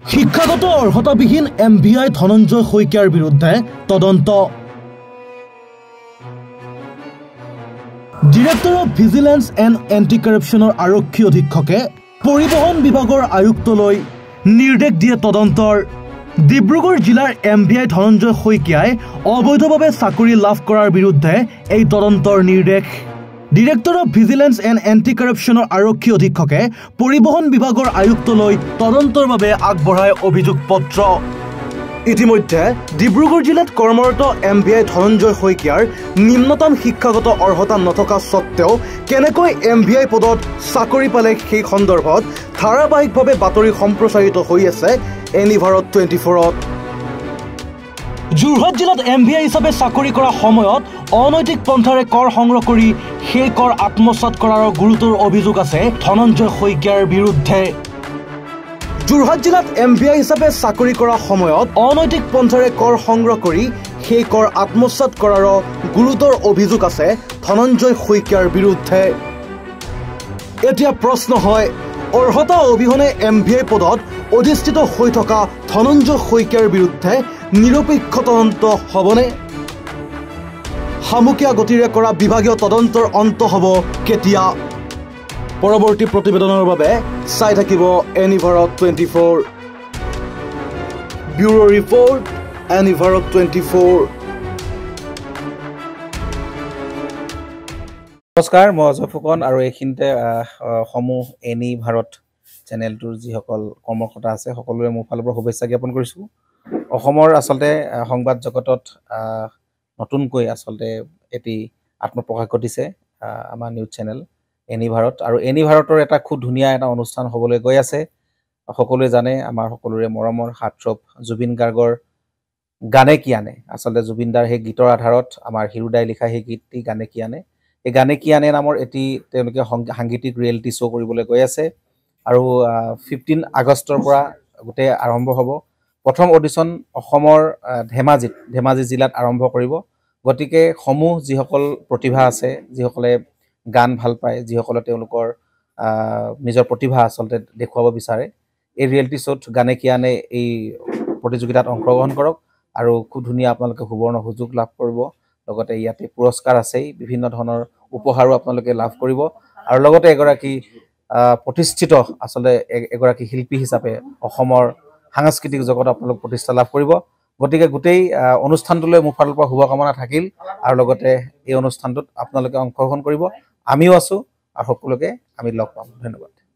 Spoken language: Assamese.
শিক্ষাগত অৰ্হতাবিহীন MVI ধনঞ্জয় শইকীয়াৰ বিৰুদ্ধে তদন্ত। Director of vigilance and anti কাৰাপশ্যনৰ আৰক্ষী অধীক্ষকে পৰিবহণ বিভাগৰ আয়ুক্তলৈ নিৰ্দেশ দিয়ে তদন্তৰ। ডিব্ৰুগড় জিলাৰ MVI ধনঞ্জয় শইকীয়াই অবৈধভাৱে চাকৰি লাভ কৰাৰ বিৰুদ্ধে এই তদন্তৰ নিৰ্দেশ। Director of vigilance and anti কাৰাপশ্যনৰ আৰক্ষী অধীক্ষকে পৰিবহণ বিভাগৰ আয়ুক্তলৈ তদন্তৰ বাবে আগবঢ়ায় অভিযোগ পত্ৰ। ইতিমধ্যে ডিব্ৰুগড় জিলাত কৰ্মৰত MVI ধনঞ্জয় শইকীয়াৰ নিম্নতম শিক্ষাগত অৰ্হতা নথকা স্বত্তেও কেনেকৈ MVI পদত চাকৰি পালে সেই সন্দৰ্ভত ধাৰাবাহিকভাৱে বাতৰি সম্প্ৰচাৰিত হৈ আছে এনিভাৰত 24ত। যোৰহাট জিলাত MVI হিচাপে চাকৰি কৰা সময়ত অনৈতিক পন্থাৰে কৰ সংগ্ৰহ কৰি সেই কৰ আত্মসাৎ কৰাৰ গুৰুতৰ অভিযোগ আছে ধনঞ্জয় শইকীয়াৰ বিৰুদ্ধে। যোৰহাট জিলাত MVI হিচাপে চাকৰি কৰা সময়ত অনৈতিক পন্থাৰে কৰ সংগ্ৰহ কৰি সেই কৰ আত্মসাৎ কৰাৰ গুৰুতৰ অভিযোগ আছে ধনঞ্জয় শইকীয়াৰ বিৰুদ্ধে। এতিয়া প্ৰশ্ন হয়, অৰ্হতা অবিহনে MVI পদত অধিষ্ঠিত হৈ থকা ধনঞ্জয় শইকীয়াৰ বিৰুদ্ধে নিৰপেক্ষ তদন্ত হ'বনে? সামুকীয়া গতিৰে কৰা বিভাগীয় তদন্তৰ অন্ত হ'ব কেতিয়া? পৰৱৰ্তী প্ৰতিবেদনৰ বাবে চাই থাকিব এনিভাৰত 24। Bureau report, এনিভাৰত 24। নমস্কাৰ, মই অজয় ফুকন আৰু এইখিনিতে সমূহ এনিভাৰত চেনেলটোৰ যিসকল কৰ্মকৰ্তা আছে সকলোৰে মোৰ ফালৰ পৰা শুভেচ্ছা জ্ঞাপন কৰিছোঁ। অসমৰ আচলতে সংবাদ জগতত নতুনকৈ আচলতে এটি আত্মপ্ৰকাশ ঘটিছে আমাৰ নিউজ চেনেল এনিভাৰত, আৰু এনিভাৰতৰ এটা খুব ধুনীয়া এটা অনুষ্ঠান হ'বলৈ গৈ আছে। সকলোৱে জানে, আমাৰ সকলোৰে মৰমৰ হাৰ্টথ্ৰব জুবিন গাৰ্গৰ গানে কি আনে, আচলতে জুবিন দাৰ সেই গীতৰ আধাৰত আমাৰ হিৰুদাই লিখা সেই গীতটি গানে কি আনে, এই গানে কি আনে নামৰ এটি তেওঁলোকে সাংগীতিক ৰিয়েলিটি শ্ব' কৰিবলৈ গৈ আছে। আৰু 15 আগষ্টৰ পৰা গোটেই আৰম্ভ হ'ব। প্ৰথম অডিশ্যন অসমৰ ধেমাজি জিলাত আৰম্ভ কৰিব। গতিকে সমূহ যিসকল প্ৰতিভা আছে, যিসকলে গান ভাল পায়, যিসকলে তেওঁলোকৰ নিজৰ প্ৰতিভা আচলতে দেখুৱাব বিচাৰে, এই ৰিয়েলিটি শ্ব'ত গানে কি আনে এই প্ৰতিযোগিতাত অংশগ্ৰহণ কৰক আৰু খুব ধুনীয়া আপোনালোকে সুবৰ্ণ সুযোগ লাভ কৰিব। লগতে ইয়াতে পুৰস্কাৰ আছেই, বিভিন্ন ধৰণৰ উপহাৰো আপোনালোকে লাভ কৰিব, আৰু লগতে এগৰাকী প্ৰতিষ্ঠিত আচলতে এগৰাকী শিল্পী হিচাপে অসমৰ সাংস্কৃতিক জগতত আপোনালোক প্ৰতিষ্ঠা লাভ কৰিব। গতিকে গোটেই অনুষ্ঠানটোলৈ মোৰ ফালৰ পৰা শুভকামনা থাকিল, আৰু লগতে এই অনুষ্ঠানটোত আপোনালোকে অংশগ্ৰহণ কৰিব। আমিও আছোঁ আৰু সকলোকে আমি লগ পাম। ধন্যবাদ।